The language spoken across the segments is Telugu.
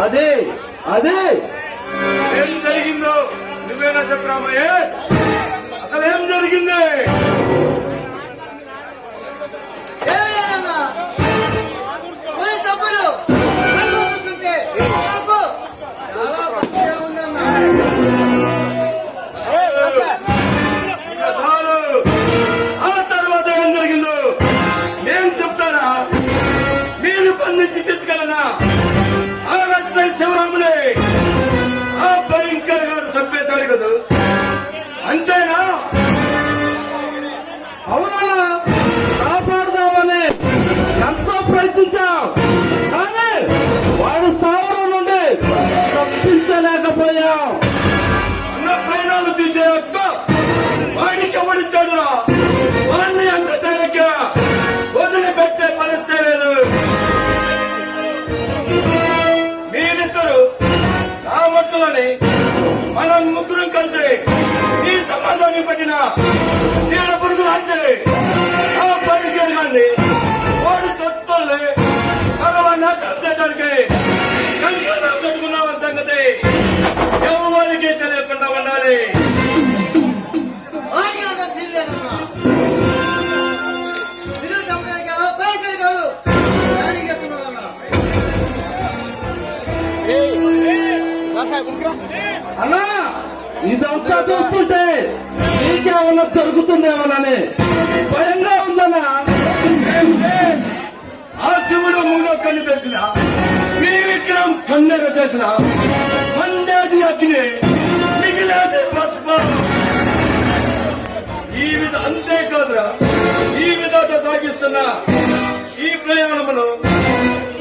అదే అదే ఏం జరిగిందో నువ్వేనా చెప్పరామయ్య? అసలు ఏం జరిగింది? ఆ తర్వాత ఏం జరిగిందో నేను చెప్తానా? మీరు బంధించి తీసుకెళ్ళనా? ఆ ఎస్ఐ శివరాముని ఆ భయంకర్ గారు చంపేశాడు కదా, అంతేనా? అవునా? కాపాడుదామని ఎంతో ప్రయత్నించాం, కానీ వాడు స్థావరం నుండి తప్పించలేకపోయాం. అన్న ప్రాణాలు తీసే హక్కు వాడికి ఎవడిచ్చాడురా? వాడిని అంత తేలిక వదిలిపెట్టే పరిస్థితి లేదు. మీరిద్దరు నా మనసులని మనం ముగ్గురం కలిసి ఈ సమాజాన్ని పట్టిన చీడ పురుగులు అంతే ఆ పరిగెరు కానీ వాడు తొత్తుల్ని తరవన్నా చంపేయడానికి కంకణం కట్టుకున్నామని సంగతి ఎవరికి తెలియకుండా ఉండాలి. అన్నా, ఇదంతా చూస్తుంటే నీకేమన్నా జరుగుతుందేమోనని భయంగా ఉందన్నా. ఆ శివుడు మూడో కన్ను తెచ్చిన మీ విక్రమ్ కన్నెర చేసిన మందేది అగ్ని మిగిలేది పసుపు. ఈ విధ అంతేకాదురా, ఈ విధత సాగిస్తున్న ఈ ప్రయాణములు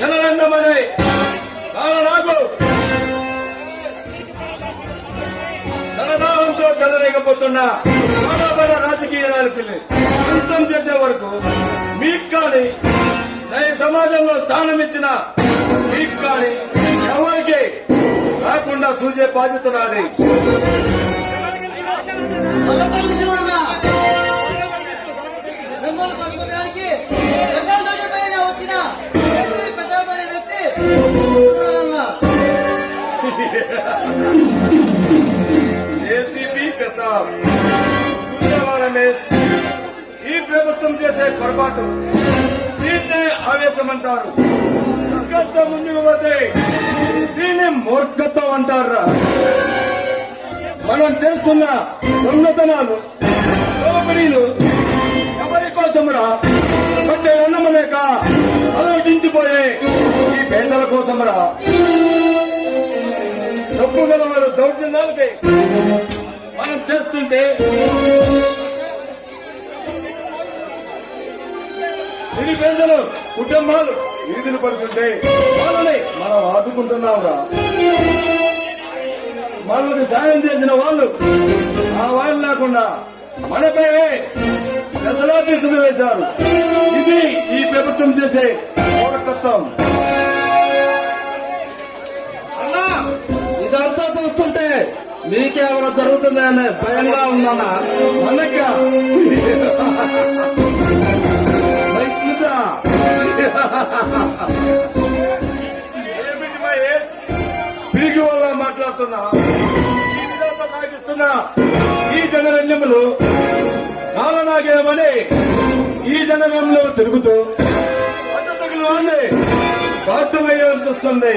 జనరంగమనే కాలనాగు ధనదాహంతో చెలరేకపోతున్న బడ రాజకీయ నాయకుల్ని అంతం చేసే వరకు మీకు కానీ సమాజంలో స్థానం ఇచ్చిన మీకు కానీ ఎవరికి రాకుండా చూసే బాధ్యత నాది. ఏసీపీ పెద్ద చూసేవా రమేష్? ఈ ప్రభుత్వం చేసే పొరపాటు దీన్నే ఆవేశం అంటారు. ఇంకా ముందుకు పోతే దీన్ని మూర్ఖత్వం అంటారా? మనం చేస్తున్న దొంగతనాలు, దోపిడీలు ఎవరి కోసంరా? పట్టే అన్నము లేక అలటించిపోయే ఈ పేదల కోసంరా? డబ్బు గలవారు దౌర్జన్యాలకి మనం చేస్తుంటే నిరుపేదలు కుటుంబాలు వీధులు పడుతుంటే వాళ్ళని మనం ఆదుకుంటున్నాంరా. మనకు సాయం చేసిన వాళ్ళు ఆ వాళ్ళు లేకుండా మనపై సెసలాఫీసులు వేశారు. ఇది ఈ ప్రభుత్వం చేసే మూర్ఖత్వం. ఇదంతా చూస్తుంటే మీకేమైనా జరుగుతుందని భయంగా ఉందన్నా. మనక ఏమిటి మహేష్ పిరికి వల్ల మాట్లాడుతున్నా? ఈ విధంగా సాగిస్తున్నా ఈ జనరంగములు కాలనాగేమని ఈ జనరంలో తిరుగుతూ పద్ధతులు వాళ్ళే బాధ్యమయ్యాల్సి వస్తుంది.